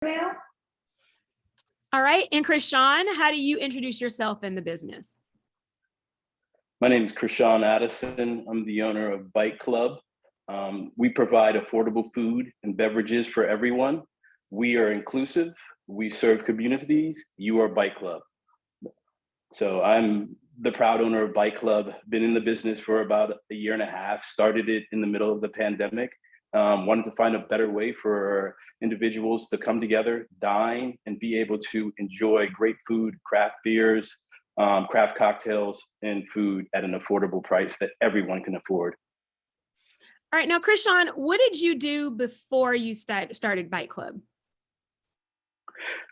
now. All right, and Chrishon, how do you introduce yourself in the business? My name is Chrishon Addison. I'm the owner of Bike Club. We provide affordable food and beverages for everyone. We are inclusive. We serve communities. You are Bike Club. So I'm the proud owner of Bike Club. Been in the business for about a year and a half. Started it in the middle of the pandemic. Wanted to find a better way for individuals to come together, dine, and be able to enjoy great food, craft beers, craft cocktails, and food at an affordable price that everyone can afford. All right, now Chrishon, what did you do before you started Bike Club?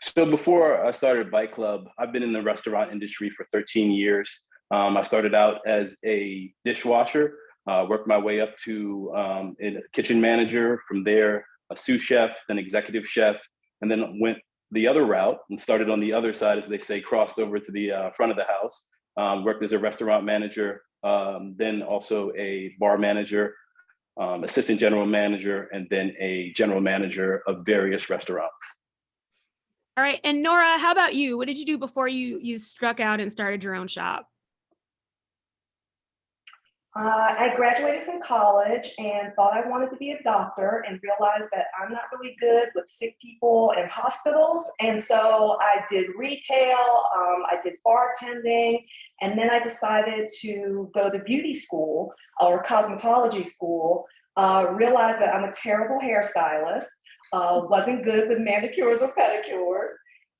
So before I started Bike Club, I've been in the restaurant industry for 13 years. I started out as a dishwasher, worked my way up to a kitchen manager, from there a sous chef, then executive chef, and then went the other route and started on the other side, as they say, crossed over to the front of the house, worked as a restaurant manager, then also a bar manager, assistant general manager, and then a general manager of various restaurants. All right, and Nora, how about you? What did you do before you struck out and started your own shop? I graduated from college and thought I wanted to be a doctor, and realized that I'm not really good with sick people and hospitals. And so I did retail, I did bartending, and then I decided to go to beauty school or cosmetology school. Realized that I'm a terrible hairstylist, wasn't good with manicures or pedicures.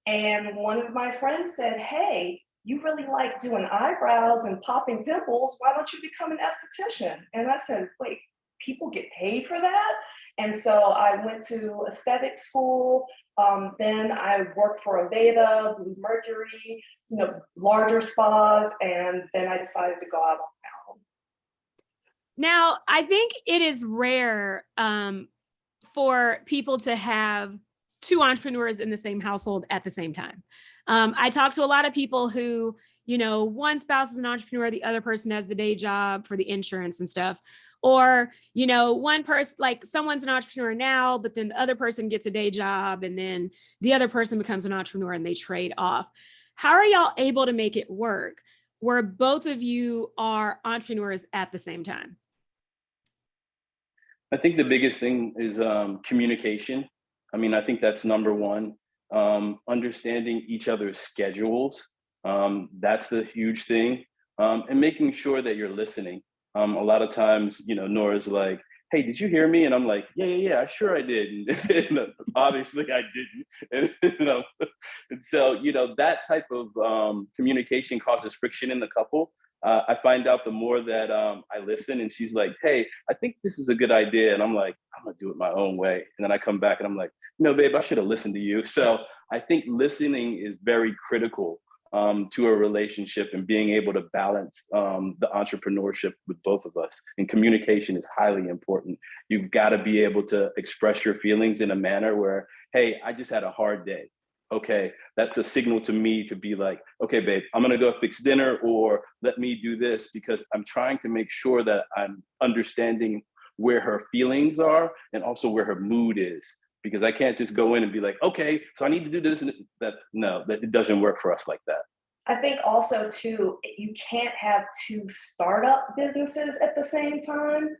And one of my friends said, "Hey, you really like doing eyebrows and popping pimples. Why don't you become an esthetician?" And I said, "Wait, people get paid for that?" And so I went to aesthetic school. Then I worked for Aveda, Blue Mercury, larger spas, and then I decided to go out on my own. Now, I think it is rare for people to have two entrepreneurs in the same household at the same time. I talk to a lot of people who, one spouse is an entrepreneur, the other person has the day job for the insurance and stuff. Or, one person, like someone's an entrepreneur now, but then the other person gets a day job and then the other person becomes an entrepreneur and they trade off. How are y'all able to make it work where both of you are entrepreneurs at the same time? I think the biggest thing is communication. I think that's number one. Understanding each other's schedules. That's the huge thing. And making sure that you're listening. A lot of times, Nora's like, "Hey, did you hear me?" And I'm like, yeah, sure I did. And obviously I didn't. And so, that type of communication causes friction in the couple. I find out the more that I listen, and she's like, "Hey, I think this is a good idea." And I'm like, "I'm gonna do it my own way." And then I come back and I'm like, "No, babe, I should have listened to you." So I think listening is very critical to a relationship, and being able to balance the entrepreneurship with both of us. And communication is highly important. You've got to be able to express your feelings in a manner where, "Hey, I just had a hard day." Okay, that's a signal to me to be like, "Okay, babe, I'm gonna go fix dinner," or "Let me do this," because I'm trying to make sure that I'm understanding where her feelings are and also where her mood is. Because I can't just go in and be like, "Okay, so I need to do this," and that it doesn't work for us like that. I think also too, you can't have two startup businesses at the same time.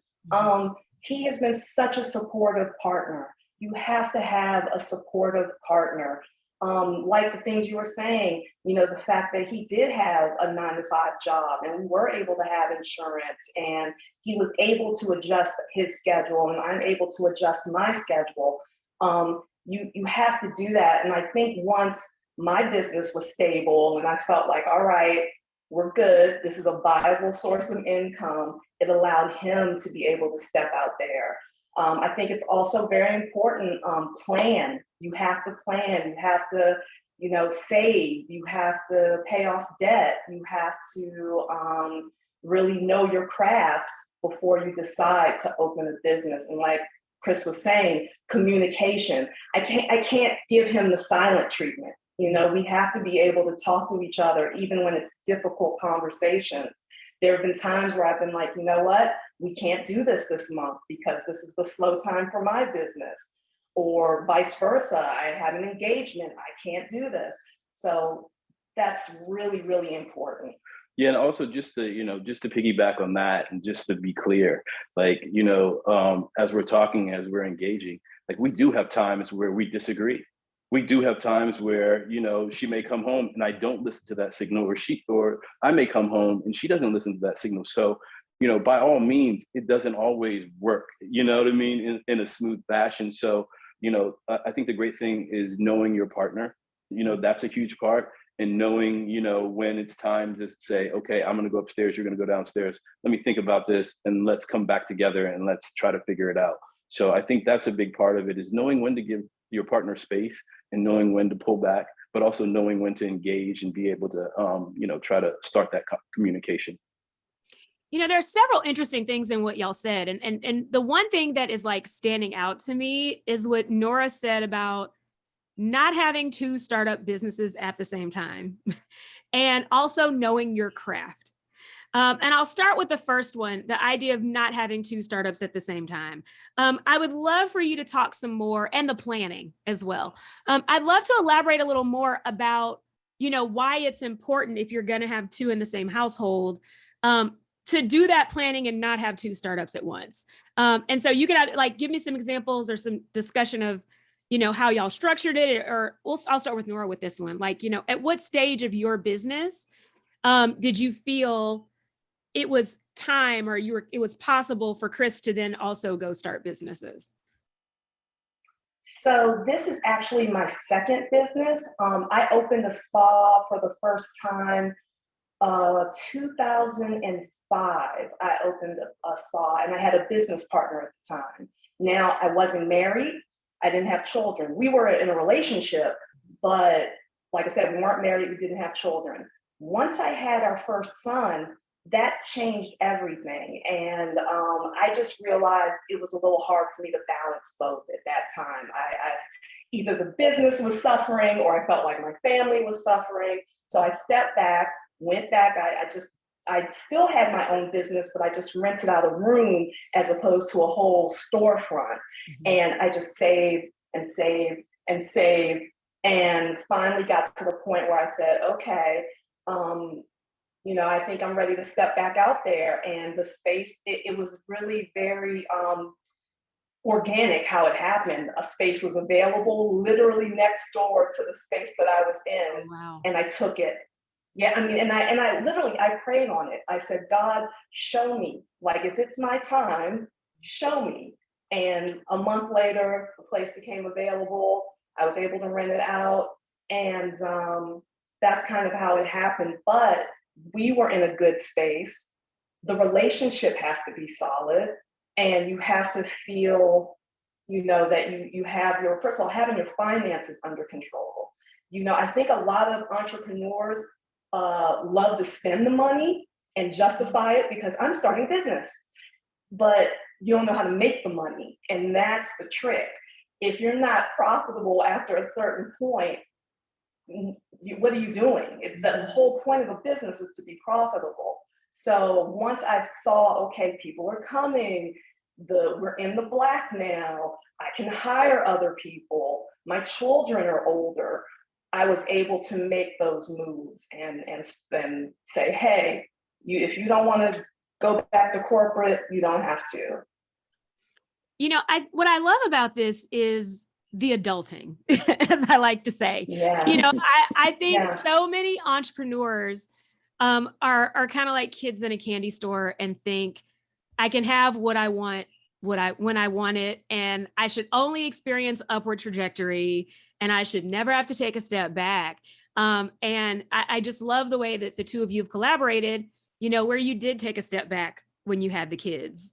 He has been such a supportive partner. You have to have a supportive partner. Like the things you were saying, the fact that he did have a 9-to-5 job, and we were able to have insurance, and he was able to adjust his schedule, and I'm able to adjust my schedule. You have to do that. And I think once my business was stable and I felt like, all right, we're good, this is a viable source of income, it allowed him to be able to step out there. I think it's also very important, plan. You have to plan, you have to, save, you have to pay off debt, you have to really know your craft before you decide to open a business. And like Chris was saying, communication. I can't give him the silent treatment. We have to be able to talk to each other, even when it's difficult conversations. There have been times where I've been like, "You know what? We can't do this month because this is the slow time for my business." or vice versa. I have an engagement, I can't do this. So that's really, really important. Yeah, and also just to, just to piggyback on that, and just to be clear, like, as we're talking, as we're engaging, like, we do have times where we disagree. We do have times where, she may come home and I don't listen to that signal, or I may come home and she doesn't listen to that signal. So, by all means, it doesn't always work, you know what I mean, in a smooth fashion. So, I think the great thing is knowing your partner, that's a huge part. And knowing, when it's time to say, okay, I'm going to go upstairs, you're going to go downstairs. Let me think about this and let's come back together and let's try to figure it out. So I think that's a big part of it, is knowing when to give your partner space and knowing when to pull back, but also knowing when to engage and be able to, try to start that communication. There's several interesting things in what y'all said. And the one thing that is like standing out to me is what Nora said about not having two startup businesses at the same time, and also knowing your craft. And I'll start with the first one, the idea of not having two startups at the same time. I would love for you to talk some more, and the planning as well. I'd love to elaborate a little more about, why it's important, if you're going to have two in the same household, to do that planning and not have two startups at once. And so you could give me some examples or some discussion of, how y'all structured it, or I'll start with Nora with this one. At what stage of your business did you feel it was time, or it was possible for Chris to then also go start businesses? So this is actually my second business. I opened a spa for the first time, 2005. I opened a spa, and I had a business partner at the time. Now, I wasn't married. I didn't have children. We were in a relationship, but like I said, we weren't married. We didn't have children. Once I had our first son, that changed everything. And I just realized it was a little hard for me to balance both at that time. I either the business was suffering, or I felt like my family was suffering. So I stepped back, went back. I still had my own business, but I just rented out a room as opposed to a whole storefront. Mm-hmm. And I just saved and saved and saved, and finally got to the point where I said, okay, I think I'm ready to step back out there. And the space, it was really very organic how it happened. A space was available literally next door to the space that I was in. Oh, wow. And I took it. Yeah, I mean, and I literally, I prayed on it. I said, God, show me. Like, if it's my time, show me. And a month later, the place became available. I was able to rent it out. And that's kind of how it happened. But we were in a good space. The relationship has to be solid. And you have to feel, that you have first of all, having your finances under control. I think a lot of entrepreneurs love to spend the money and justify it because I'm starting business, but you don't know how to make the money. And that's the trick. If you're not profitable after a certain point, what are you doing? The whole point of a business is to be profitable. So once I saw, okay, people are coming, we're in the black now, I can hire other people, my children are older, I was able to make those moves and say, hey, if you don't want to go back to corporate, you don't have to. What I love about this is the adulting, as I like to say. Yes. I think so many entrepreneurs are kind of like kids in a candy store and think I can have what I want when I want it, and I should only experience upward trajectory, and I should never have to take a step back. And I just love the way that the two of you have collaborated, where you did take a step back when you had the kids,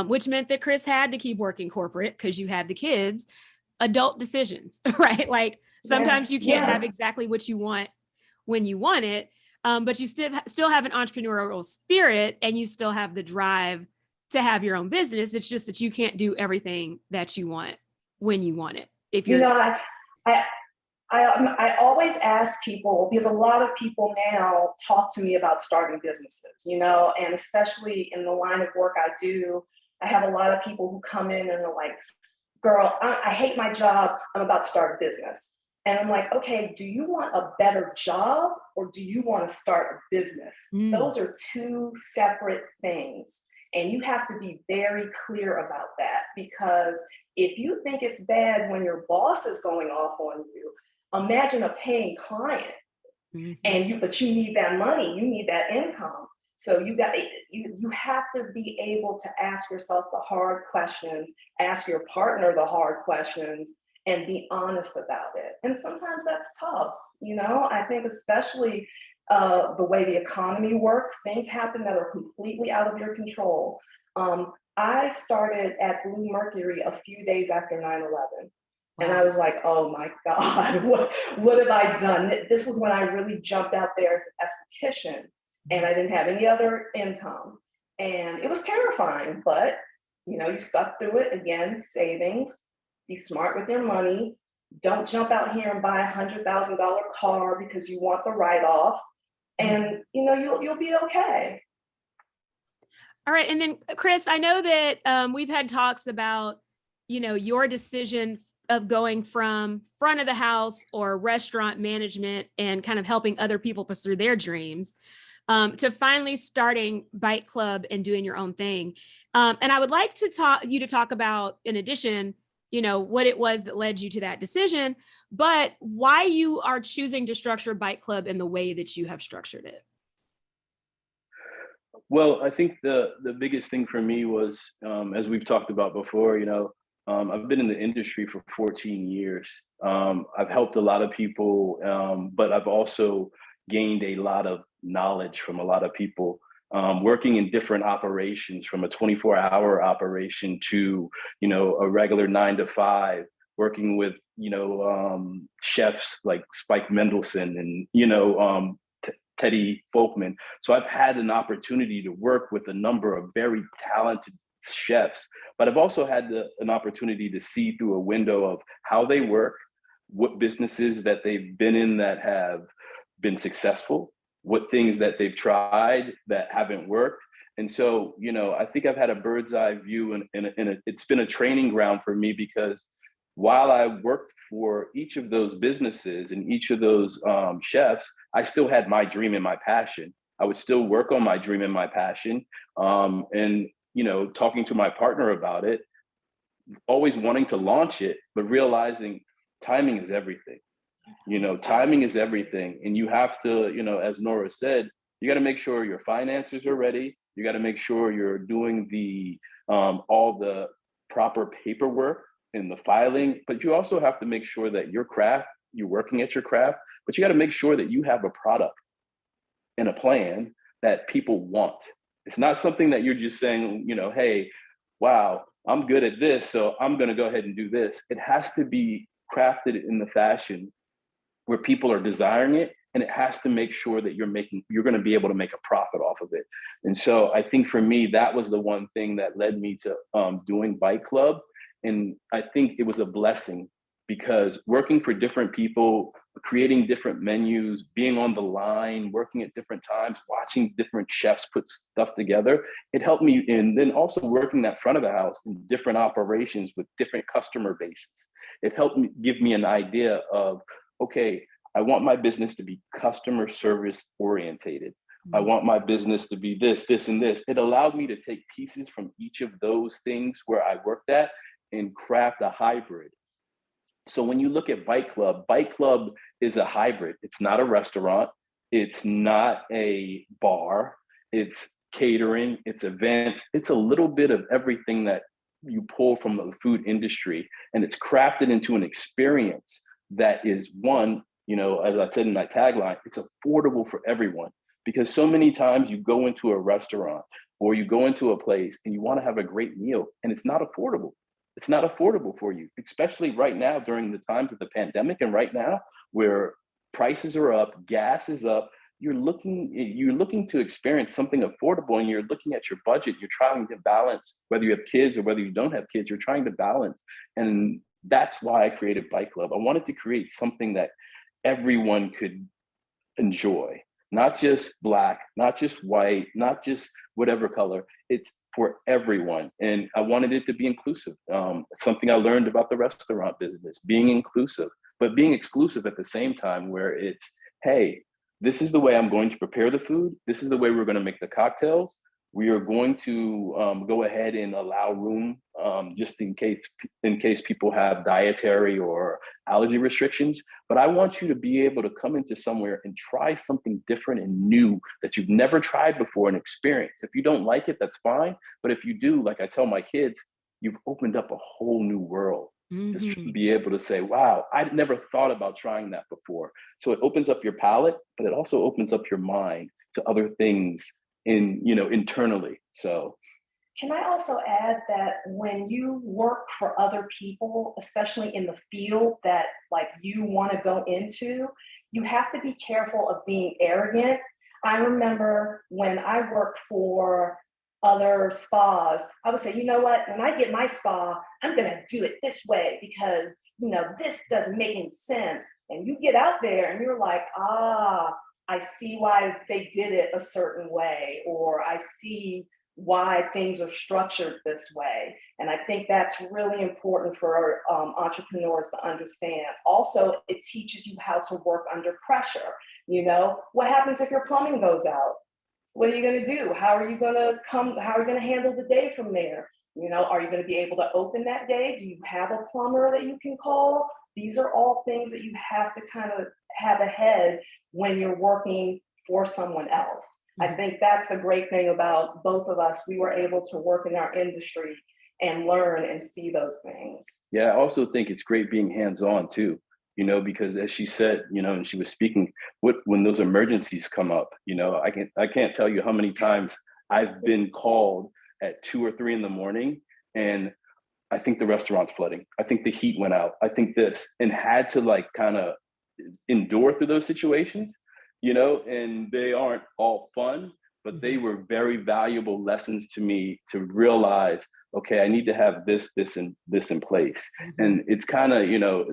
which meant that Chris had to keep working corporate because you had the kids. Adult decisions, right? Like sometimes you can't have exactly what you want when you want it, but you still have an entrepreneurial spirit, and you still have the drive to have your own business. It's just that you can't do everything that you want when you want it. If you're, I always ask people, because a lot of people now talk to me about starting businesses, and especially in the line of work I do, I have a lot of people who come in and are like, girl, I hate my job. I'm about to start a business. And I'm like, okay, do you want a better job or do you want to start a business? Those are two separate things. And you have to be very clear about that, because if you think it's bad when your boss is going off on you, imagine a paying client. But you need that money, you need that income. So you have to be able to ask yourself the hard questions, ask your partner the hard questions, and be honest about it. And sometimes that's tough. I think especially the way the economy works, things happen that are completely out of your control. I started at Blue Mercury a few days after 9/11. And I was like, oh my God, what have I done? This was when I really jumped out there as an esthetician, and I didn't have any other income. And it was terrifying, but you stuck through it. Again, savings, be smart with your money. Don't jump out here and buy $100,000 car because you want the write-off, and you'll be okay. All right. And then Chris, I know that we've had talks about, your decision of going from front of the house or restaurant management and kind of helping other people pursue their dreams, to finally starting Bite Club and doing your own thing. And I would like to talk about, in addition, what it was that led you to that decision, but why you are choosing to structure Bite Club in the way that you have structured it. Well, I think the biggest thing for me was, as we've talked about before, I've been in the industry for 14 years. I've helped a lot of people, but I've also gained a lot of knowledge from a lot of people, working in different operations, from a 24-hour operation to, a regular 9 to 5, working with, chefs like Spike Mendelsohn and, Teddy Folkman. So I've had an opportunity to work with a number of very talented chefs, but I've also had an opportunity to see through a window of how they work, what businesses that they've been in that have been successful, what things that they've tried that haven't worked. And so, I think I've had a bird's eye view, and it's been a training ground for me, because while I worked for each of those businesses and each of those chefs, I still had my dream and my passion. I would still work on my dream and my passion. And talking to my partner about it, always wanting to launch it, but realizing timing is everything. Timing is everything. And you have to, as Nora said, you got to make sure your finances are ready. You got to make sure you're doing all the proper paperwork and the filing, but you also have to make sure that you're working at your craft, but you got to make sure that you have a product and a plan that people want. It's not something that you're just saying, hey, wow, I'm good at this, so I'm going to go ahead and do this. It has to be crafted in the fashion where people are desiring it, and it has to make sure that you're going to be able to make a profit off of it. And so I think for me, that was the one thing that led me to doing Bite Club. And I think it was a blessing, because working for different people, creating different menus, being on the line, working at different times, watching different chefs put stuff together, it helped me. And then also working that front of the house in different operations with different customer bases, it helped me give me an idea of, okay, I want my business to be customer service orientated. I want my business to be this, this, and this. It allowed me to take pieces from each of those things where I worked at and craft a hybrid. So when you look at Bite Club is a hybrid. It's not a restaurant. It's not a bar. It's catering. It's events. It's a little bit of everything that you pull from the food industry. And it's crafted into an experience that is, one, as I said in my tagline, it's affordable for everyone. Because so many times you go into a restaurant or you go into a place and you want to have a great meal and it's not affordable. It's not affordable for you, especially right now during the times of the pandemic, and right now where prices are up, gas is up. You're looking to experience something affordable, and you're looking at your budget. You're trying to balance, whether you have kids or whether you don't have kids, you're trying to balance. And that's why I created Bite Club. I wanted to create something that everyone could enjoy, not just Black, not just white, not just whatever color. It's for everyone. And I wanted it to be inclusive. Something I learned about the restaurant business, being inclusive, but being exclusive at the same time, where it's, hey, this is the way I'm going to prepare the food. This is the way we're going to make the cocktails. We are going to go ahead and allow room just in case people have dietary or allergy restrictions. But I want you to be able to come into somewhere and try something different and new that you've never tried before and experience. If you don't like it, that's fine. But if you do, like I tell my kids, you've opened up a whole new world. Just to be able to say, wow, I'd never thought about trying that before. So it opens up your palate, but it also opens up your mind to other things internally. So can I also add that when you work for other people, especially in the field that like you want to go into, you have to be careful of being arrogant. I remember when I worked for other spas, I would say, you know what, when I get my spa, I'm going to do it this way because, this doesn't make any sense. And you get out there and you're like, I see why they did it a certain way, or I see why things are structured this way. And I think that's really important for entrepreneurs to understand. Also, it teaches you how to work under pressure. What happens if your plumbing goes out? What are you going to do? How are you going to handle the day from there? Are you going to be able to open that day? Do you have a plumber that you can call? These are all things that you have to kind of have ahead when you're working for someone else. I think that's the great thing about both of us. We were able to work in our industry and learn and see those things. Yeah, I also think it's great being hands-on too, because as she said, and she was speaking, when those emergencies come up, I can't tell you how many times I've been called at 2 or 3 in the morning and I think the restaurant's flooding. I think the heat went out. I think this, and had to kind of endure through those situations, and they aren't all fun, but they were very valuable lessons to me to realize, okay, I need to have this and this in place. And it's kind of,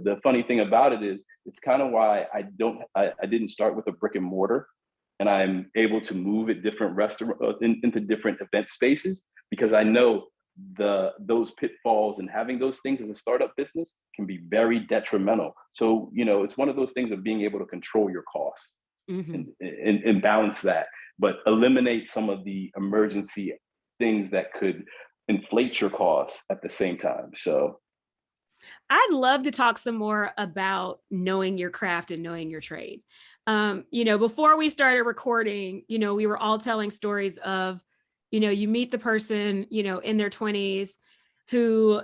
the funny thing about it is, it's kind of why I didn't start with a brick and mortar, and I'm able to move at different into different event spaces, because I know those pitfalls and having those things as a startup business can be very detrimental. So, it's one of those things of being able to control your costs and balance that, but eliminate some of the emergency things that could inflate your costs at the same time. So I'd love to talk some more about knowing your craft and knowing your trade. Before we started recording, we were all telling stories of, you meet the person, in their 20s who,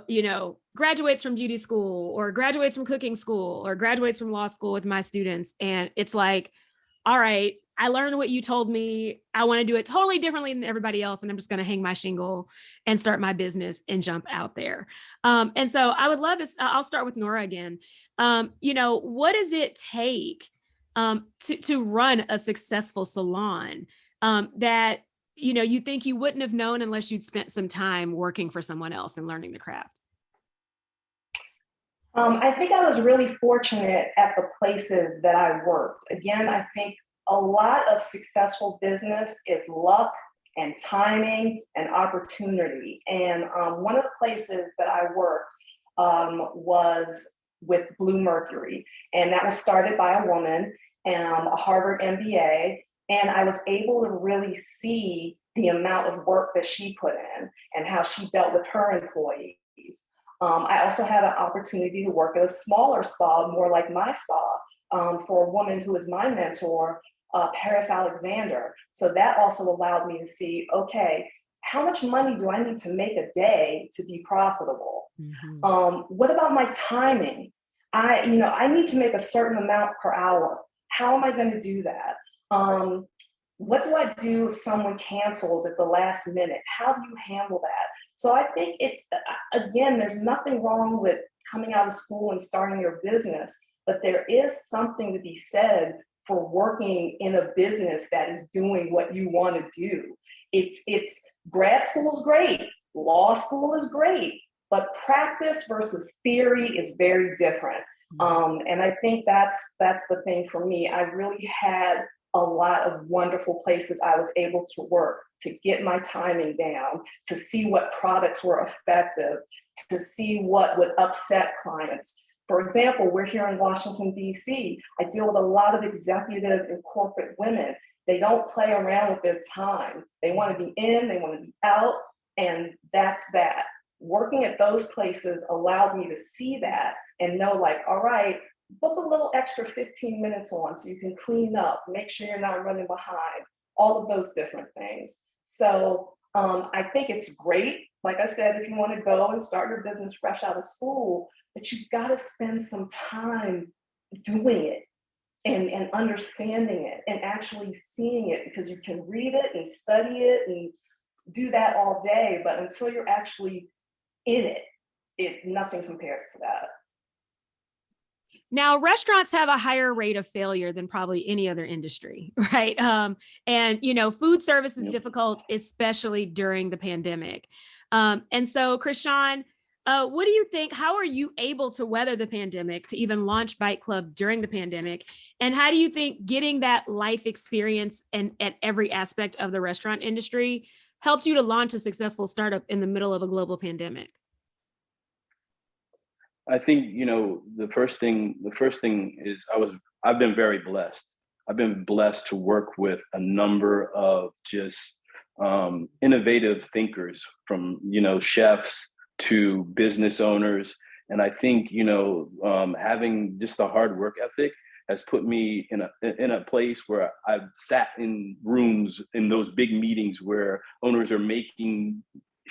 graduates from beauty school or graduates from cooking school or graduates from law school with my students. And it's like, all right, I learned what you told me. I want to do it totally differently than everybody else. And I'm just going to hang my shingle and start my business and jump out there. And so I would love this. I'll start with Nora again. What does it take to run a successful salon that, you think you wouldn't have known unless you'd spent some time working for someone else and learning the craft? I think I was really fortunate at the places that I worked. Again, I think a lot of successful business is luck and timing and opportunity. And one of the places that I worked was with Blue Mercury. And that was started by a woman, a Harvard MBA. And I was able to really see the amount of work that she put in and how she dealt with her employees. I also had an opportunity to work at a smaller spa, more like my spa, for a woman who is my mentor, Paris Alexander. So that also allowed me to see, okay, how much money do I need to make a day to be profitable? What about my timing? I need to make a certain amount per hour. How am I going to do that? What do I do if someone cancels at the last minute? How do you handle that? So I think it's, again, there's nothing wrong with coming out of school and starting your business, but there is something to be said for working in a business that is doing what you want to do. It's grad school is great, law school is great, but practice versus theory is very different. And I think that's the thing for me. I really had a a lot of wonderful places I was able to work, to get my timing down, to see what products were effective, to see what would upset clients. For example, we're here in Washington, D.C. I deal with a lot of executive and corporate women. They don't play around with their time. They want to be in, they want to be out, and that's that. Working at those places allowed me to see that and know, like, all right, book a little extra 15 minutes on so you can clean up, make sure you're not running behind, all of those different things. So I think it's great, like I said, if you want to go and start your business fresh out of school, but you've got to spend some time doing it and understanding it and actually seeing it, because you can read it and study it and do that all day, but until you're actually in it, nothing compares to that. Now, restaurants have a higher rate of failure than probably any other industry, right? And, you know, food service is difficult, especially during the pandemic. And so, Chrishon, what do you think? How are you able to weather the pandemic, to even launch Bite Club during the pandemic? And how do you think getting that life experience and at every aspect of the restaurant industry helped you to launch a successful startup in the middle of a global pandemic? I think, you know, the first thing is I've been very blessed. I've been blessed to work with a number of just innovative thinkers, from, you know, chefs to business owners. And I think, you know, having just a hard work ethic has put me in a place where I've sat in rooms in those big meetings where owners are making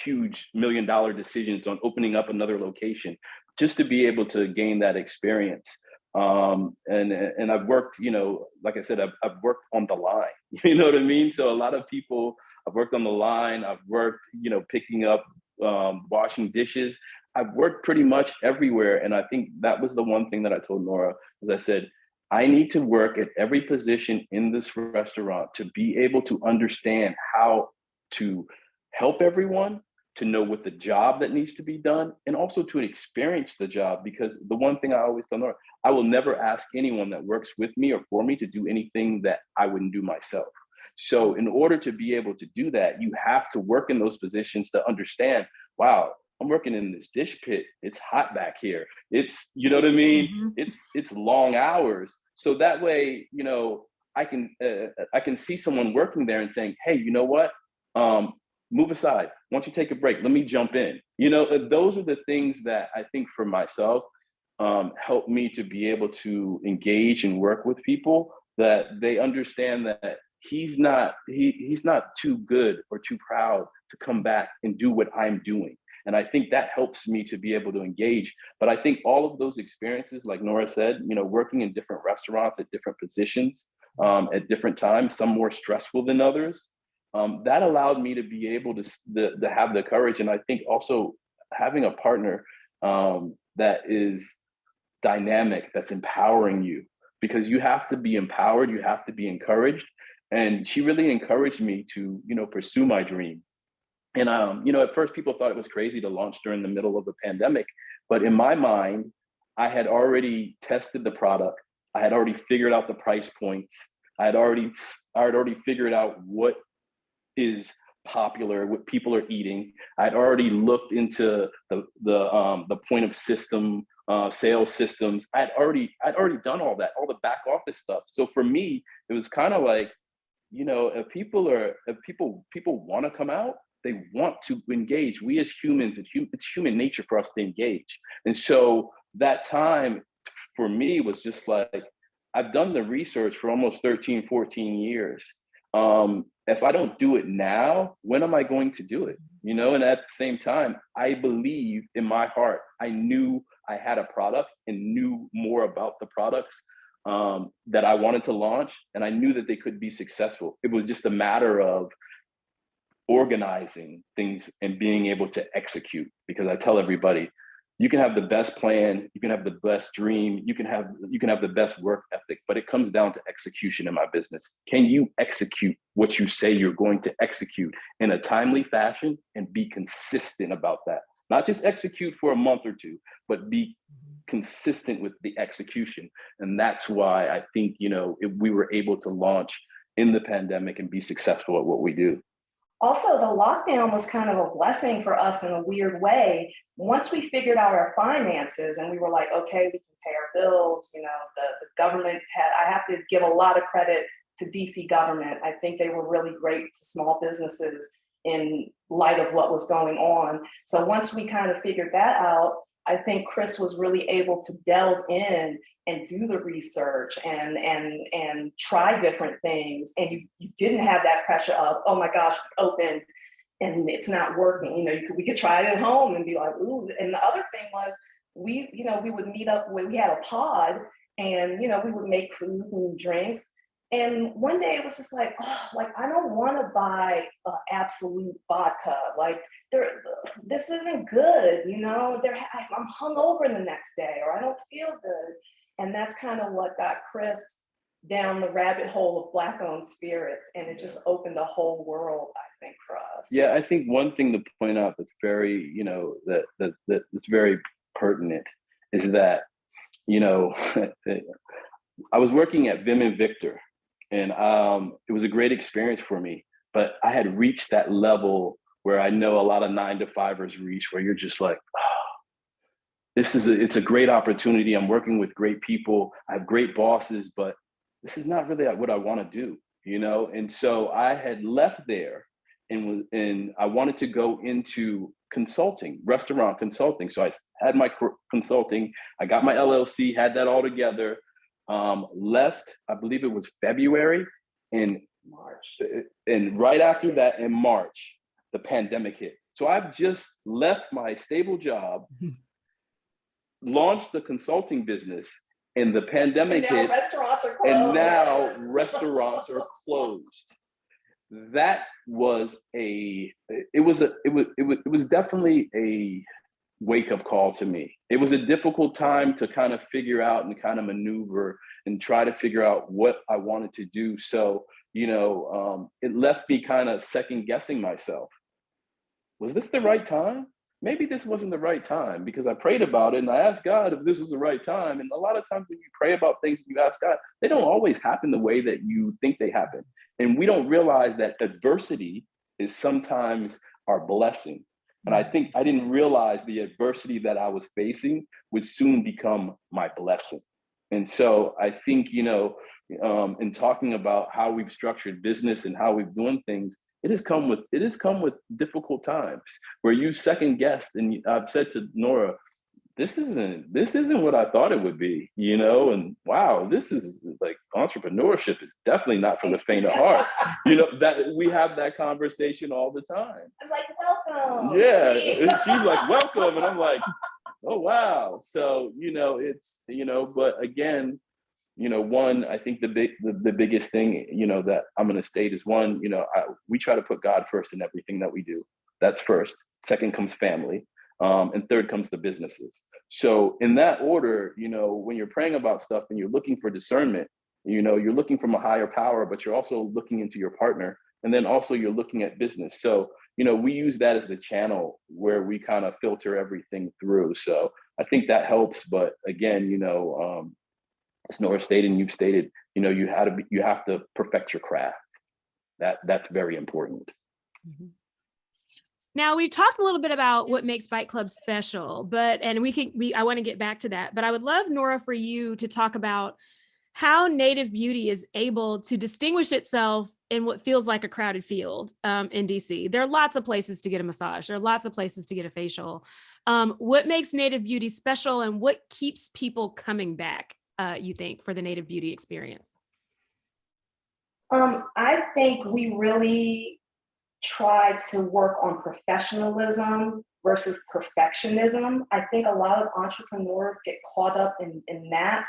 huge $1 million decisions on opening up another location, just to be able to gain that experience. And I've worked, you know, like I said, I've worked on the line, you know what I mean? So a lot of people, I've worked on the line, I've worked, you know, picking up, washing dishes. I've worked pretty much everywhere. And I think that was the one thing that I told Nora, as I said, I need to work at every position in this restaurant to be able to understand how to help everyone, to know what the job that needs to be done, and also to experience the job. Because the one thing I always tell Nora, I will never ask anyone that works with me or for me to do anything that I wouldn't do myself. So in order to be able to do that, you have to work in those positions to understand, wow, I'm working in this dish pit. It's hot back here. It's, you know what I mean? Mm-hmm. It's long hours. So that way, you know, I can see someone working there and saying, hey, you know what? Move aside. Why don't you take a break? Let me jump in. You know, those are the things that I think for myself help me to be able to engage and work with people, that they understand that he's not too good or too proud to come back and do what I'm doing. And I think that helps me to be able to engage. But I think all of those experiences, like Nora said, you know, working in different restaurants at different positions at different times, some more stressful than others, that allowed me to be able to have the courage. And I think also having a partner that is dynamic, that's empowering you, because you have to be empowered, you have to be encouraged. And she really encouraged me to, you know, pursue my dream. And, you know, at first people thought it was crazy to launch during the middle of the pandemic. But in my mind, I had already tested the product. I had already figured out the price points. I had already figured out what is popular, what people are eating. I'd already looked into the point of system, sales systems. I'd already done all that, all the back office stuff. So for me, it was kind of like, you know, if people want to come out, they want to engage. We as humans, it's human nature for us to engage. And so that time for me was just like, I've done the research for almost 13, 14 years. If I don't do it now, when am I going to do it? You know, and at the same time, I believe in my heart, I knew I had a product and knew more about the products that I wanted to launch. And I knew that they could be successful. It was just a matter of organizing things and being able to execute. Because I tell everybody, you can have the best plan, you can have the best dream, you can have the best work ethic, but it comes down to execution in my business. Can you execute what you say you're going to execute in a timely fashion and be consistent about that? Not just execute for a month or two, but be consistent with the execution. And that's why I think, you know, we were able to launch in the pandemic and be successful at what we do. Also, the lockdown was kind of a blessing for us in a weird way. Once we figured out our finances and we were like, okay, we can pay our bills, you know, the government I have to give a lot of credit to DC government. I think they were really great to small businesses in light of what was going on. So once we kind of figured that out, I think Chris was really able to delve in and do the research and try different things. And you didn't have that pressure of, oh my gosh, open and it's not working. You know, we could try it at home and be like, ooh. And the other thing was we would meet up when we had a pod and, you know, we would make food and drinks. And one day it was just like, oh, like, I don't want to buy absolute vodka. Like, this isn't good, you know? I'm hungover the next day, or I don't feel good. And that's kind of what got Chris down the rabbit hole of Black-owned spirits, and it just opened a whole world, I think, for us. Yeah, I think one thing to point out that's very, you know, that's very pertinent is that, you know, I was working at Vim and Victor. And it was a great experience for me, but I had reached that level where I know a lot of 9-to-5ers reach, where you're just like, oh, it's a great opportunity. I'm working with great people. I have great bosses, but this is not really what I want to do, you know? And so I had left there and I wanted to go into consulting, restaurant consulting. So I had my consulting, I got my LLC, had that all together. Left, I believe it was February, in March. And right after that, in March, the pandemic hit. So I've just left my stable job, launched the consulting business, and the pandemic hit. Restaurants are closed. And now restaurants are closed. That was it was definitely a wake-up call to me. It was a difficult time to kind of figure out and kind of maneuver and try to figure out what I wanted to do. So, you know, it left me kind of second guessing myself. Was this the right time? Maybe this wasn't the right time, because I prayed about it and I asked God if this was the right time. And a lot of times when you pray about things and you ask God, they don't always happen the way that you think they happen. And we don't realize that adversity is sometimes our blessing. And I think I didn't realize the adversity that I was facing would soon become my blessing. And so I think, you know, in talking about how we've structured business and how we've done things, it has come with difficult times where you second guessed. And I've said to Nora, this isn't what I thought it would be, you know, and wow, this is like, entrepreneurship is definitely not for the faint of heart. You know, that we have that conversation all the time. I'm like, welcome. Yeah, and she's like, welcome. And I'm like, oh, wow. So, you know, it's, you know, but again, you know, one, I think the biggest thing, you know, that I'm going to state is one, you know, we try to put God first in everything that we do. That's first. Second comes family. And third comes the businesses. So in that order, you know, when you're praying about stuff and you're looking for discernment, you know, you're looking from a higher power, but you're also looking into your partner. And then also you're looking at business. So, you know, we use that as the channel where we kind of filter everything through. So I think that helps. But again, you know, as Nora stated and you've stated, you know, you have to perfect your craft. That's very important. Mm-hmm. Now, we've talked a little bit about what makes Bite Club special, and I want to get back to that, but I would love, Nora, for you to talk about how Native Beauty is able to distinguish itself in what feels like a crowded field in DC. There are lots of places to get a massage. There are lots of places to get a facial. What makes Native Beauty special, and what keeps people coming back, you think, for the Native Beauty experience? I think we really try to work on professionalism versus perfectionism. I think a lot of entrepreneurs get caught up in that,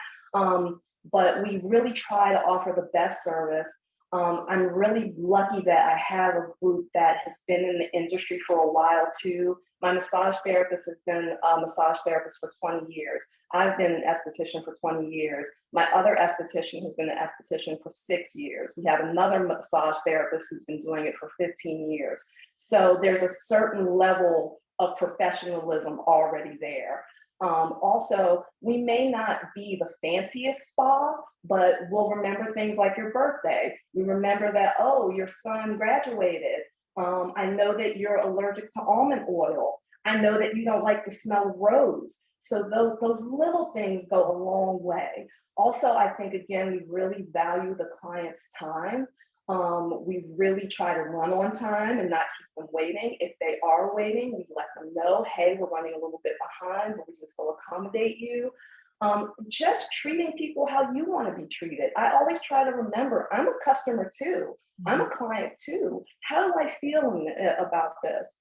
but we really try to offer the best service. I'm really lucky that I have a group that has been in the industry for a while too. My massage therapist has been a massage therapist for 20 years. I've been an esthetician for 20 years. My other esthetician has been an esthetician for 6 years. We have another massage therapist who's been doing it for 15 years. So there's a certain level of professionalism already there. Also, we may not be the fanciest spa, but we'll remember things like your birthday. We remember that, oh, your son graduated. I know that you're allergic to almond oil. I know that you don't like the smell of rose. So those little things go a long way. Also, I think, again, we really value the client's time. We really try to run on time and not keep them waiting. If they are waiting, we let them know, hey, we're running a little bit behind, but we just will accommodate you. Just treating people how you want to be treated. I always try to remember, I'm a customer too. I'm a client too. How do I feel about this?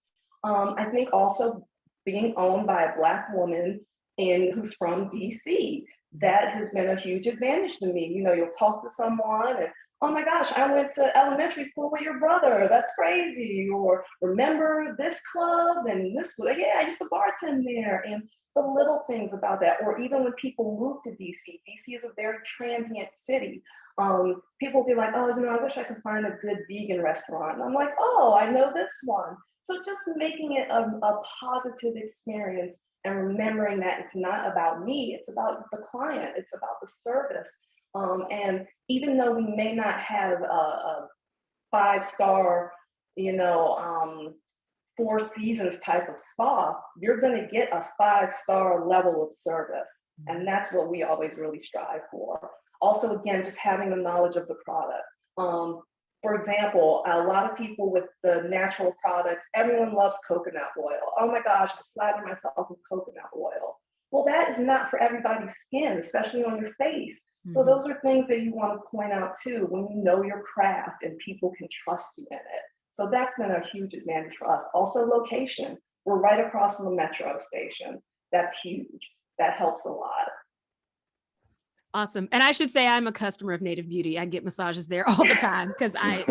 I think also being owned by a Black woman who's from DC, that has been a huge advantage to me. You know, you'll talk to someone and, oh my gosh, I went to elementary school with your brother. That's crazy. Or remember this club and this, yeah, I used to bartend there. And the little things about that, or even when people move to DC, DC is a very transient city. People will be like, oh, you know, I wish I could find a good vegan restaurant. And I'm like, oh, I know this one. So just making it a positive experience and remembering that it's not about me, it's about the client, it's about the service. And even though we may not have a 5-star, you know, 4 seasons type of spa, you're going to get a 5-star level of service. And that's what we always really strive for. Also, again, just having the knowledge of the product. For example, a lot of people with the natural products, everyone loves coconut oil. Oh my gosh, I slathered myself with coconut oil. Well, that is not for everybody's skin, especially on your face. So those are things that you want to point out too, when you know your craft and people can trust you in it. So that's been a huge advantage for us. Also, location. We're right across from the metro station. That's huge. That helps a lot. Awesome. And I should say I'm a customer of Native Beauty. I get massages there all the time because I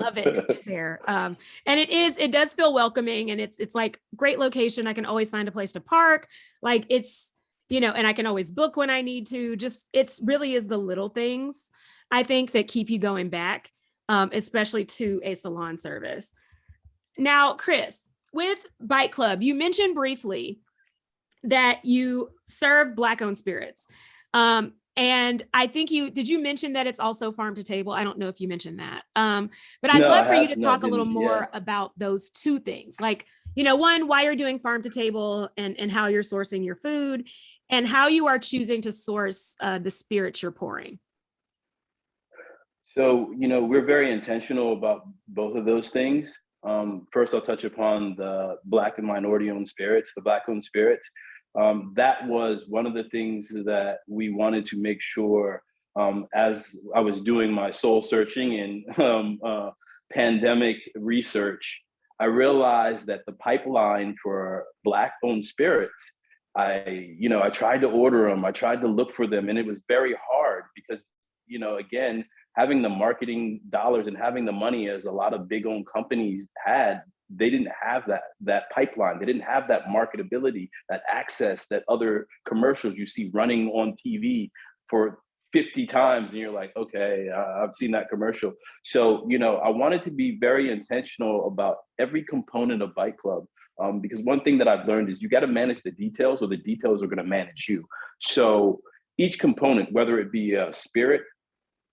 love it there. And it does feel welcoming, and it's like great location. I can always find a place to park. Like it's, you know, and I can always book when I need to. Just, it's really is the little things, I think, that keep you going back, especially to a salon service. Now, Chris, with Bite Club, you mentioned briefly that you serve Black-owned spirits. And I think did you mention that it's also farm to table? I don't know if you mentioned that. But I'd love for you to talk a little more about those two things. Like, you know, one, why you're doing farm to table and how you're sourcing your food and how you are choosing to source the spirits you're pouring. So, you know, we're very intentional about both of those things. First, I'll touch upon the Black and minority-owned spirits, the Black-owned spirits. That was one of the things that we wanted to make sure, as I was doing my soul searching and pandemic research, I realized that the pipeline for Black-owned spirits, I tried to order them, I tried to look for them, and it was very hard because, you know, again, having the marketing dollars and having the money as a lot of big owned companies had, they didn't have that pipeline. They didn't have that marketability, that access, that other commercials you see running on TV for 50 times. And you're like, okay, I've seen that commercial. So, you know, I wanted to be very intentional about every component of Bite Club. Because one thing that I've learned is you got to manage the details or the details are going to manage you. So each component, whether it be a spirit,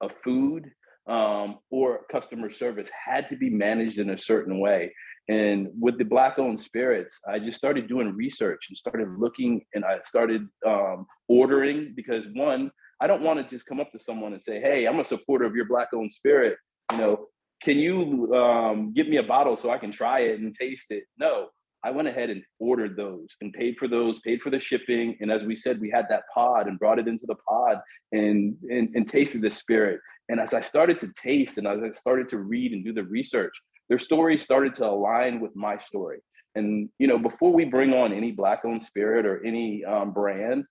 a food, or customer service, had to be managed in a certain way. And with the Black-owned spirits, I just started doing research and started looking, and I started ordering, because one, I don't want to just come up to someone and say, hey, I'm a supporter of your Black-owned spirit. You know, can you give me a bottle so I can try it and taste it? No, I went ahead and ordered those and paid for the shipping. And as we said, we had that pod and brought it into the pod and tasted the spirit. And as I started to taste and as I started to read and do the research, their stories started to align with my story. And, you know, before we bring on any Black-owned spirit or any brand,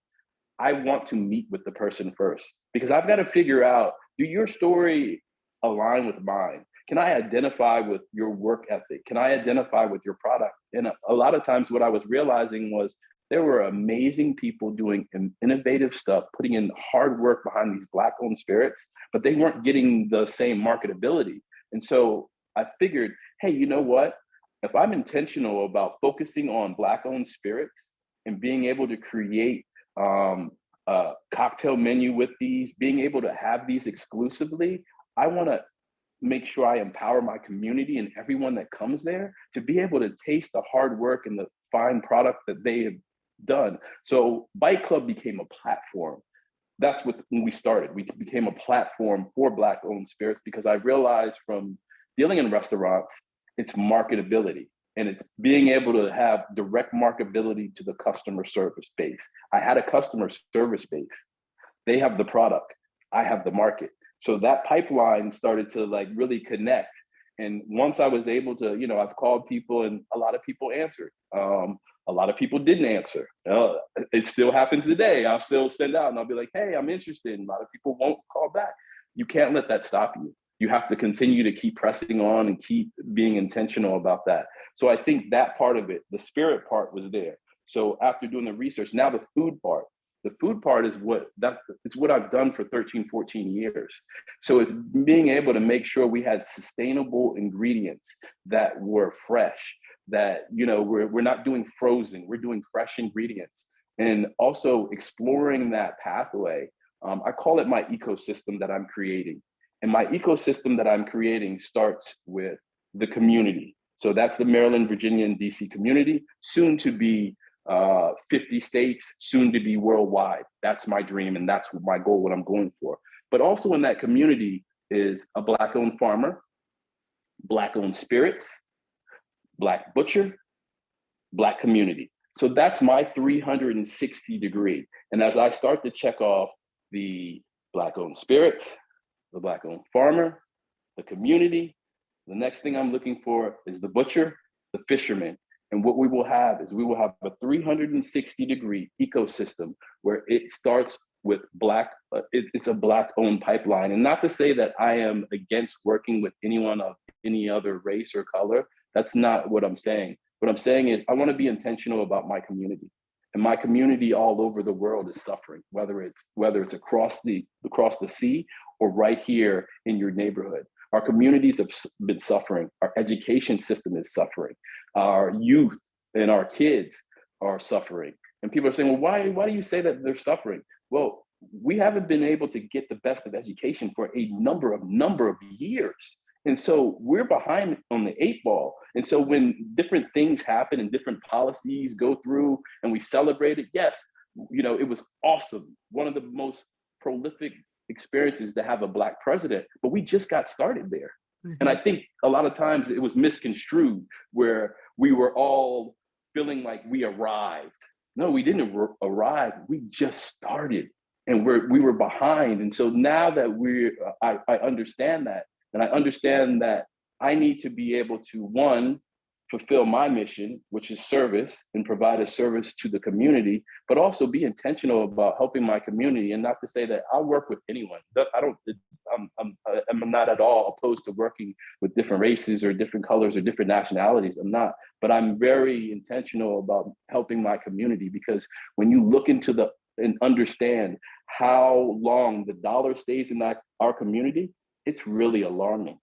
I want to meet with the person first, because I've got to figure out, do your story align with mine? Can I identify with your work ethic? Can I identify with your product? And a lot of times what I was realizing was there were amazing people doing innovative stuff, putting in hard work behind these Black-owned spirits, but they weren't getting the same marketability. And so I figured, hey, you know what? If I'm intentional about focusing on Black-owned spirits and being able to create a cocktail menu with these, being able to have these exclusively, I want to make sure I empower my community and everyone that comes there to be able to taste the hard work and the fine product that they have done. So Bite Club became a platform. That's what, when we started, we became a platform for Black-owned spirits, because I realized from dealing in restaurants, it's marketability. And it's being able to have direct marketability to the customer service base. I had a customer service base. They have the product, I have the market. So that pipeline started to like really connect. And once I was able to, you know, I've called people and a lot of people answered. A lot of people didn't answer. It still happens today. I'll still send out and I'll be like, hey, I'm interested. And a lot of people won't call back. You can't let that stop you. You have to continue to keep pressing on and keep being intentional about that. So I think that part of it, the spirit part was there. So after doing the research, now the food part is it's what I've done for 13, 14 years. So it's being able to make sure we had sustainable ingredients that were fresh, that, you know, we're not doing frozen, we're doing fresh ingredients. And also exploring that pathway. I call it my ecosystem that I'm creating. And my ecosystem that I'm creating starts with the community. So that's the Maryland, Virginia, and DC community, soon to be 50 states, soon to be worldwide. That's my dream, and that's my goal, what I'm going for. But also in that community is a Black-owned farmer, Black-owned spirits, Black butcher, Black community. So that's my 360 degree. And as I start to check off the Black-owned spirits, the Black-owned farmer, the community, the next thing I'm looking for is the butcher, the fisherman. And what we will have is we will have a 360 degree ecosystem where it starts with Black, it's a Black-owned pipeline. And not to say that I am against working with anyone of any other race or color. That's not what I'm saying. What I'm saying is I want to be intentional about my community. And my community all over the world is suffering, whether it's across the sea or right here in your neighborhood. Our communities have been suffering. Our education system is suffering. Our youth and our kids are suffering. And people are saying, well, why do you say that they're suffering? Well, we haven't been able to get the best of education for a number of years. And so we're behind on the 8 ball. And so when different things happen and different policies go through and we celebrate it, yes, you know, it was awesome. One of the most prolific experiences to have a Black president, but we just got started there. Mm-hmm. And I think a lot of times it was misconstrued where we were all feeling like we arrived. No, we didn't arrive. We just started and we were behind. And so now that I understand that, and I understand that I need to be able to, one, fulfill my mission, which is service, and provide a service to the community, but also be intentional about helping my community. And not to say that I'll work with anyone. I'm not at all opposed to working with different races or different colors or different nationalities. I'm not, but I'm very intentional about helping my community, because when you look into and understand how long the dollar stays in our community, it's really alarming.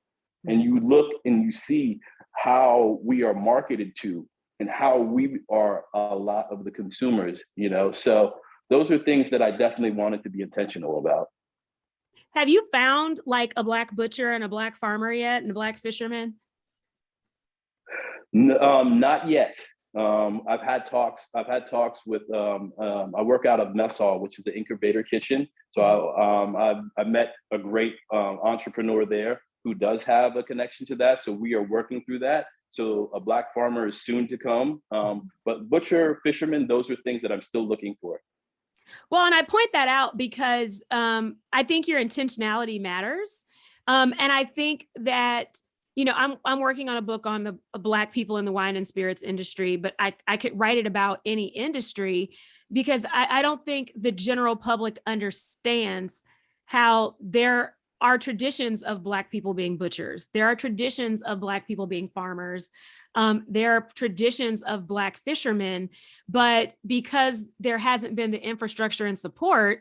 And you look and you see how we are marketed to and how we are a lot of the consumers, you know? So those are things that I definitely wanted to be intentional about. Have you found like a Black butcher and a Black farmer yet, and a Black fisherman? Not yet. I've had talks with, I work out of Mess Hall, which is the incubator kitchen. So I met a great entrepreneur there who does have a connection to that. So we are working through that. So a Black farmer is soon to come. But butcher, fisherman, those are things that I'm still looking for. Well, and I point that out because I think your intentionality matters. And I think that, you know, I'm working on a book on the Black people in the wine and spirits industry, but I could write it about any industry, because I don't think the general public understands how there are traditions of Black people being butchers. There are traditions of Black people being farmers. There are traditions of Black fishermen, but because there hasn't been the infrastructure and support,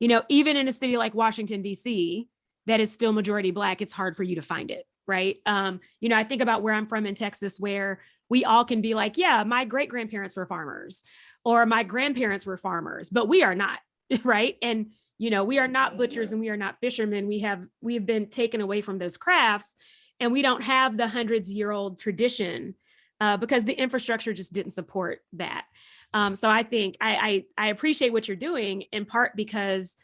you know, even in a city like Washington, D.C., that is still majority Black, it's hard for you to find it. right? I think about where I'm from in Texas, where we all can be like, yeah, my great grandparents were farmers or my grandparents were farmers, but we are not, right? And, we are not butchers and we are not fishermen. We have been taken away from those crafts, and we don't have the hundreds-year-old tradition because the infrastructure just didn't support that. So I think I appreciate what you're doing, in part because,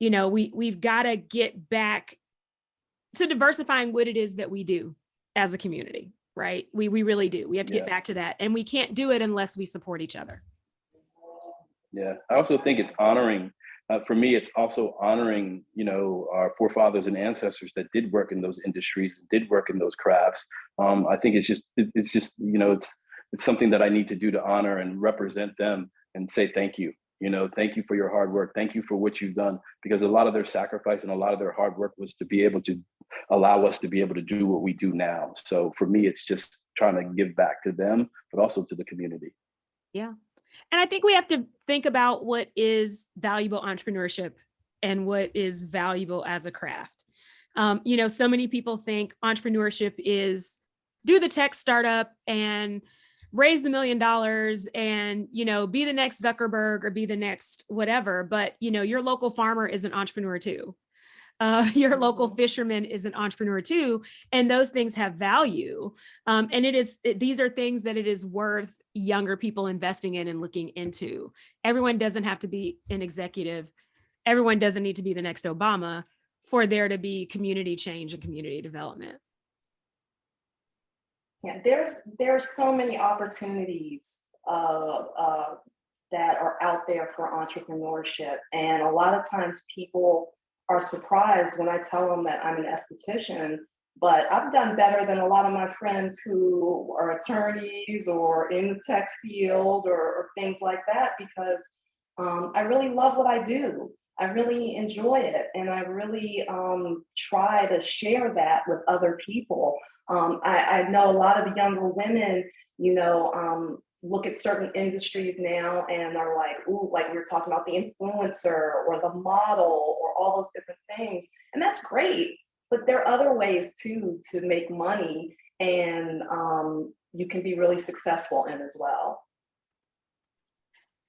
we've got to get back to diversifying what it is that we do as a community, right? We really do. We have to get back to that, and we can't do it unless we support each other. Yeah, I also think it's honoring. For me, it's also honoring, our forefathers and ancestors that did work in those industries, did work in those crafts. I think it's something that I need to do to honor and represent them and say thank you. Thank you for your hard work. Thank you for what you've done, because a lot of their sacrifice and a lot of their hard work was to be able to allow us to be able to do what we do now. So for me, it's just trying to give back to them, but also to the community. Yeah. And I think we have to think about what is valuable entrepreneurship and what is valuable as a craft. So many people think entrepreneurship is do the tech startup and raise the $1 million and, be the next Zuckerberg or be the next whatever. But, your local farmer is an entrepreneur too. Your local fisherman is an entrepreneur too. And those things have value. And these are things that it is worth younger people investing in and looking into. Everyone doesn't have to be an executive. Everyone doesn't need to be the next Obama for there to be community change and community development. Yeah, there's so many opportunities that are out there for entrepreneurship, and a lot of times people are surprised when I tell them that I'm an esthetician, but I've done better than a lot of my friends who are attorneys or in the tech field or things like that, because I really love what I do. I really enjoy it, and I really try to share that with other people. I know a lot of the younger women, look at certain industries now and are like, ooh, like we were talking about the influencer or the model or all those different things. And that's great, but there are other ways too to make money, and you can be really successful in as well.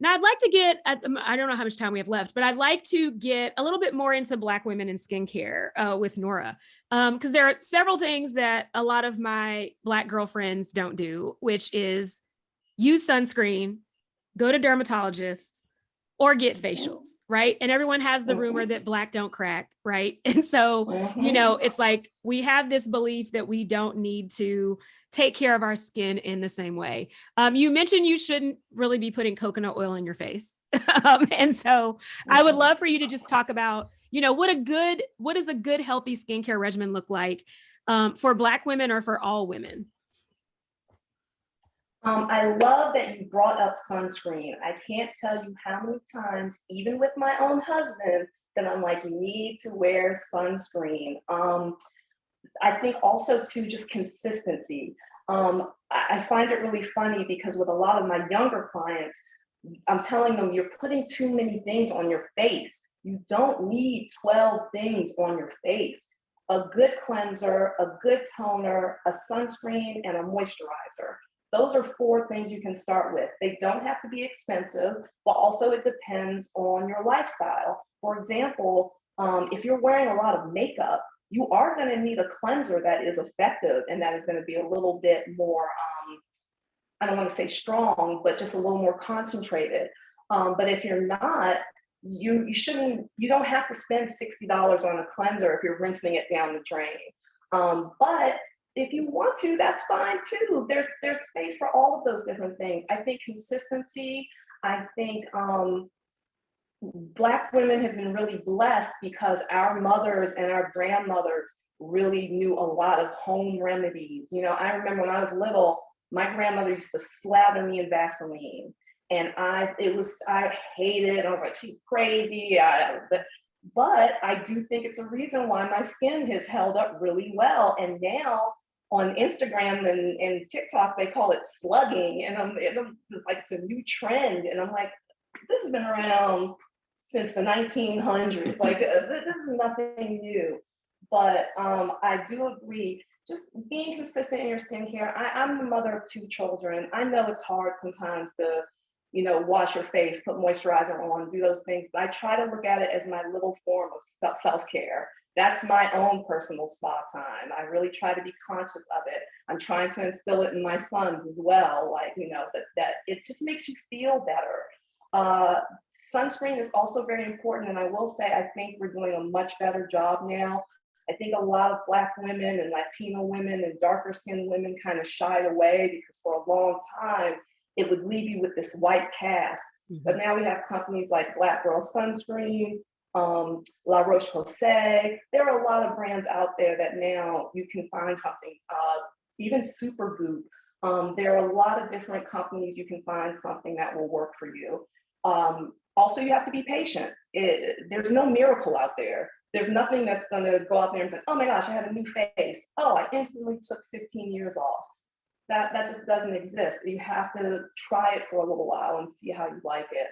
Now, I'd like to get, I don't know how much time we have left, but I'd like to get a little bit more into Black women in skincare with Nora, because there are several things that a lot of my Black girlfriends don't do, which is use sunscreen, go to dermatologists, or get facials, right? And everyone has the rumor that Black don't crack, right? And so, it's like we have this belief that we don't need to take care of our skin in the same way. You mentioned you shouldn't really be putting coconut oil in your face. And so I would love for you to just talk about, what does a good, healthy skincare regimen look like for Black women or for all women? I love that you brought up sunscreen. I can't tell you how many times, even with my own husband, that I'm like, you need to wear sunscreen. I think also too, just consistency. I find it really funny because with a lot of my younger clients, I'm telling them you're putting too many things on your face. You don't need 12 things on your face. A good cleanser, a good toner, a sunscreen, and a moisturizer. Those are 4 things you can start with. They don't have to be expensive, but also it depends on your lifestyle. For example, if you're wearing a lot of makeup, you are going to need a cleanser that is effective and that is going to be a little bit more, I don't want to say strong, but just a little more concentrated. But if you're not, you don't have to spend $60 on a cleanser if you're rinsing it down the drain. But if you want to, that's fine too. There's space for all of those different things. I think consistency, I think Black women have been really blessed because our mothers and our grandmothers really knew a lot of home remedies. I remember when I was little, my grandmother used to slather me in Vaseline, and I hated it. I was like, she's crazy. But I do think it's a reason why my skin has held up really well. And now on Instagram and TikTok, they call it slugging. And I'm like, it's a new trend. And I'm like, this has been around since the 1900s. Like, this is nothing new. But I do agree, just being consistent in your skincare. I'm the mother of 2 children. I know it's hard sometimes to, wash your face, put moisturizer on, do those things, but I try to look at it as my little form of self-care. That's my own personal spa time. I really try to be conscious of it. I'm trying to instill it in my sons as well, like, that it just makes you feel better. Sunscreen is also very important, and I will say, I think we're doing a much better job now. I think a lot of Black women and Latino women and darker skinned women kind of shied away because for a long time, it would leave you with this white cast. Mhm. But now we have companies like Black Girl Sunscreen, La Roche-Posay. There are a lot of brands out there that now you can find something, even Supergoop. There are a lot of different companies you can find something that will work for you. Also, you have to be patient. There's no miracle out there. There's nothing that's going to go out there and be, oh my gosh, I have a new face. Oh, I instantly took 15 years off. That just doesn't exist. You have to try it for a little while and see how you like it.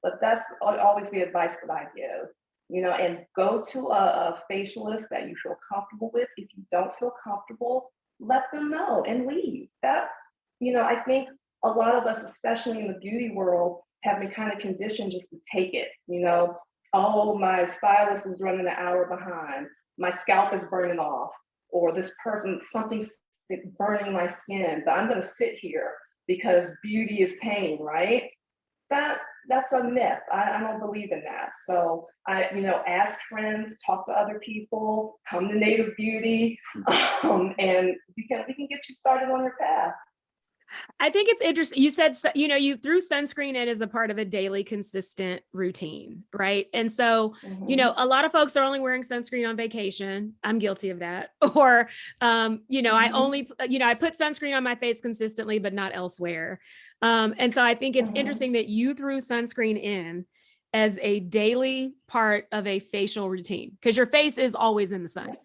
But that's always the advice that I give, and go to a facialist that you feel comfortable with. If you don't feel comfortable, let them know and leave. I think a lot of us, especially in the beauty world, have been kind of conditioned just to take it, oh, my stylist is running an hour behind, my scalp is burning off, or this person, something's burning my skin, but I'm going to sit here because beauty is pain, right? That's a myth. I don't believe in that. So ask friends, talk to other people, come to Native Beauty, and we can get you started on your path. I think it's interesting. You said, you threw sunscreen in as a part of a daily consistent routine, right? And so, a lot of folks are only wearing sunscreen on vacation. I'm guilty of that. Or, I only, I put sunscreen on my face consistently, but not elsewhere. And so I think it's interesting that you threw sunscreen in as a daily part of a facial routine, because your face is always in the sun.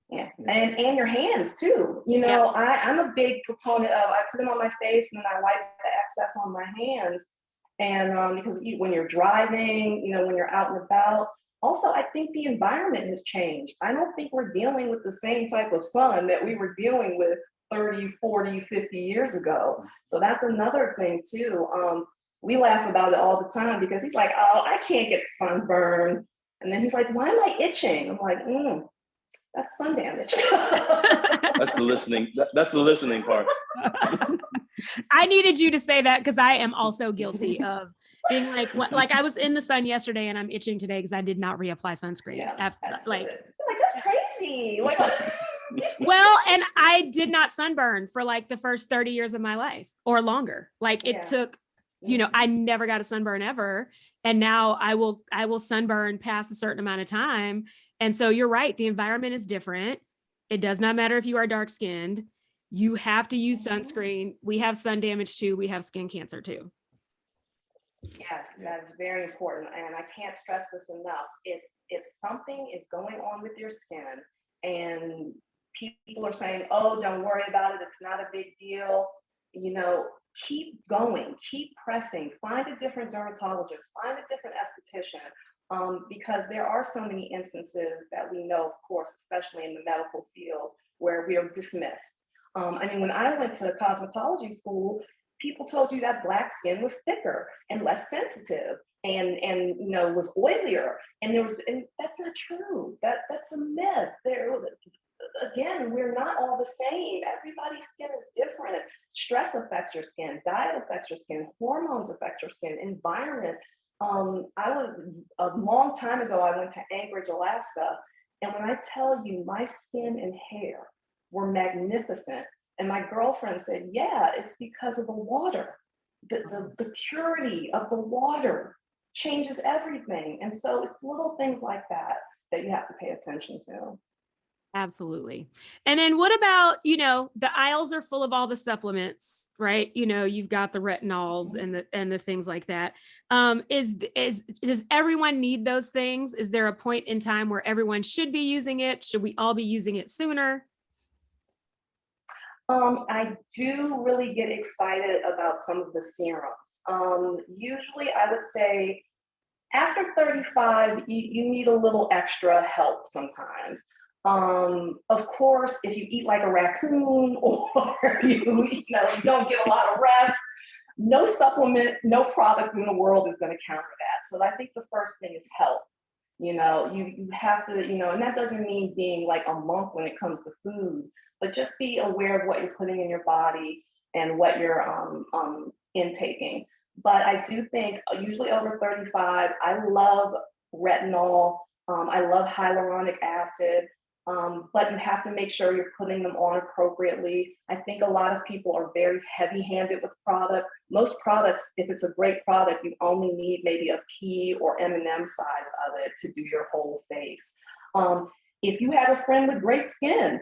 Yeah, and your hands too. I'm a big proponent of, I put them on my face and then I wipe the excess on my hands. And because when you're driving, when you're out and about, also I think the environment has changed. I don't think we're dealing with the same type of sun that we were dealing with 30, 40, 50 years ago. So that's another thing too. We laugh about it all the time because he's like, oh, I can't get sunburned. And then he's like, why am I itching? I'm like, that's sun damage. That's the listening. That's the listening part. I needed you to say that because I am also guilty of being like I was in the sun yesterday and I'm itching today because I did not reapply sunscreen. Yeah, that's crazy. Well, and I did not sunburn for the first 30 years of my life or longer. It took, I never got a sunburn ever. And now I will sunburn past a certain amount of time. And so you're right. The environment is different. It does not matter if you are dark skinned. You have to use sunscreen. We have sun damage too. We have skin cancer too. Yes, that is very important. And I can't stress this enough. If something is going on with your skin and people are saying, oh, don't worry about it, it's not a big deal, keep going, keep pressing, find a different dermatologist, find a different esthetician, because there are so many instances that we know, of course, especially in the medical field, where we are dismissed. When I went to cosmetology school, people told you that Black skin was thicker and less sensitive and was oilier, and that's not true. That's a myth. Again, we're not all the same. Everybody's skin is different. Stress affects your skin, diet affects your skin, hormones affect your skin, environment. A long time ago, I went to Anchorage, Alaska, and when I tell you my skin and hair were magnificent, and my girlfriend said, yeah, it's because of the water. The purity of the water changes everything. And so it's little things like that you have to pay attention to. Absolutely. And then what about, the aisles are full of all the supplements, right? You've got the retinols and the things like that. Does everyone need those things? Is there a point in time where everyone should be using it? Should we all be using it sooner? I do really get excited about some of the serums. Usually I would say after 35, you need a little extra help sometimes. Of course, if you eat like a raccoon or you don't get a lot of rest, no supplement, no product in the world is going to counter that. So I think the first thing is health. You have to, and that doesn't mean being like a monk when it comes to food, but just be aware of what you're putting in your body and what you're intaking. But I do think usually over 35, I love retinol. I love hyaluronic acid. But you have to make sure you're putting them on appropriately. I think a lot of people are very heavy-handed with product. Most products, if it's a great product, you only need maybe a pea or M&M size of it to do your whole face. If you have a friend with great skin,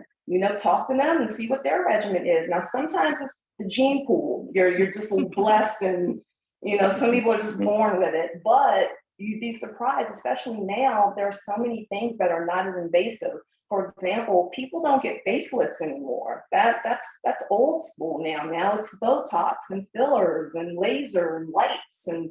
talk to them and see what their regimen is. Now, sometimes it's the gene pool. You're just blessed, and some people are just born with it. But you'd be surprised, especially now. There are so many things that are not as invasive. For example, people don't get facelifts anymore. That's old school now. Now it's Botox and fillers and laser and lights and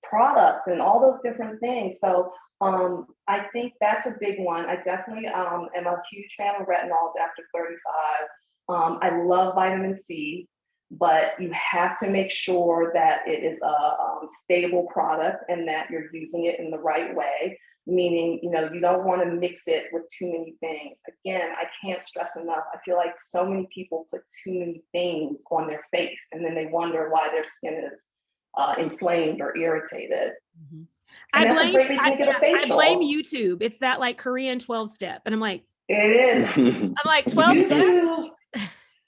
product and all those different things. So I think that's a big one. I definitely am a huge fan of retinols after 35. I love vitamin C, but you have to make sure that it is a stable product and that you're using it in the right way. Meaning, you don't want to mix it with too many things. Again, I can't stress enough. I feel like so many people put too many things on their face, and then they wonder why their skin is inflamed or irritated. Mm-hmm. I blame facial. YouTube. It's that like Korean 12-step. And I'm like, it is. I'm like 12 steps.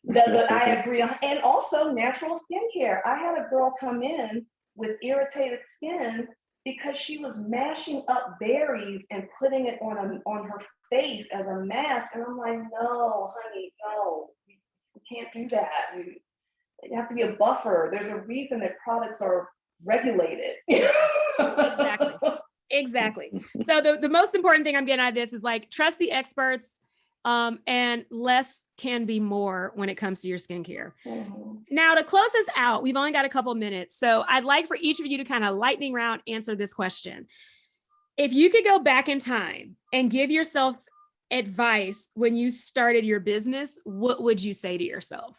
I agree. And also natural skincare. I had a girl come in with irritated skin because she was mashing up berries and putting it on her face as a mask. And I'm like, no, honey, no, you can't do that. You have to be a buffer. There's a reason that products are regulated. Exactly. So the most important thing I'm getting out of this is like, trust the experts, and less can be more when it comes to your skincare. Mm-hmm. Now, to close us out, we've only got a couple minutes. So I'd like for each of you to kind of lightning round answer this question. If you could go back in time and give yourself advice when you started your business, what would you say to yourself?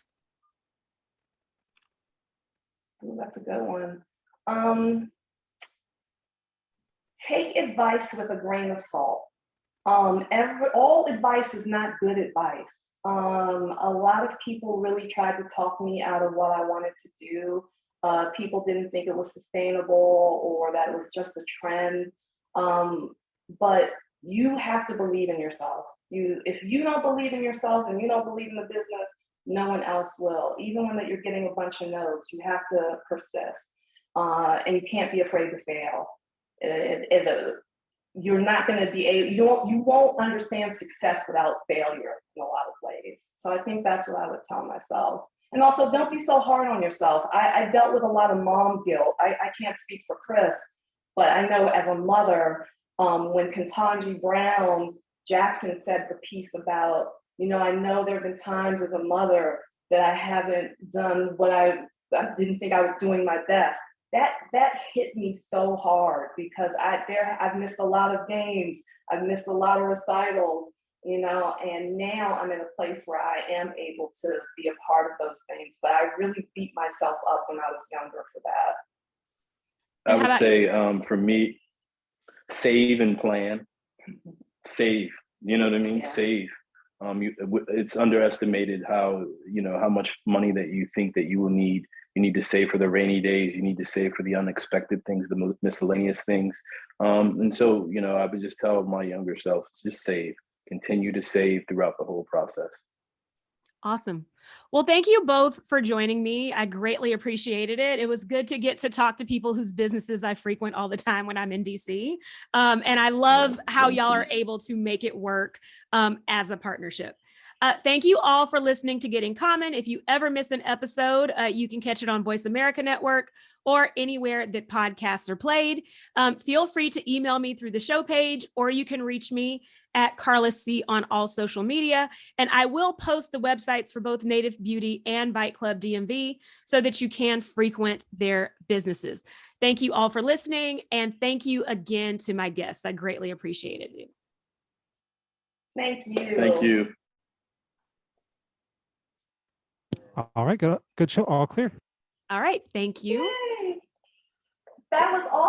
Ooh, that's a good one. Take advice with a grain of salt. All advice is not good advice. A lot of people really tried to talk me out of what I wanted to do. People didn't think it was sustainable or that it was just a trend. But you have to believe in yourself. If you don't believe in yourself and you don't believe in the business, no one else will. Even when you're getting a bunch of no's, you have to persist. And you can't be afraid to fail. You're not going to be able, you won't understand success without failure in a lot of ways. So I think that's what I would tell myself. And also, don't be so hard on yourself. I dealt with a lot of mom guilt. I can't speak for Chris, but I know as a mother, when Ketanji Brown Jackson said the piece about, I know there have been times as a mother that I haven't done what I didn't think I was doing my best. That hit me so hard because I've missed a lot of games, I've missed a lot of recitals, and now I'm in a place where I am able to be a part of those things. But I really beat myself up when I was younger for that. I would say for me, save and plan. Save, you know what I mean? Yeah. Save. It's underestimated how much money that you think that you will need. You need to save for the rainy days. You need to save for the unexpected things, the miscellaneous things. And so, I would just tell my younger self, just save, continue to save throughout the whole process. Awesome. Well, thank you both for joining me. I greatly appreciated it. It was good to get to talk to people whose businesses I frequent all the time when I'm in DC. And I love how y'all are able to make it work as a partnership. Thank you all for listening to Getting Common. If you ever miss an episode, you can catch it on Voice America Network or anywhere that podcasts are played. Feel free to email me through the show page, or you can reach me at Carliss C on all social media. And I will post the websites for both Native Beauty and Bite Club DMV so that you can frequent their businesses. Thank you all for listening. And thank you again to my guests. I greatly appreciated it. Thank you. Thank you. All right, good show. All clear. All right, thank you. Yay. That was awesome.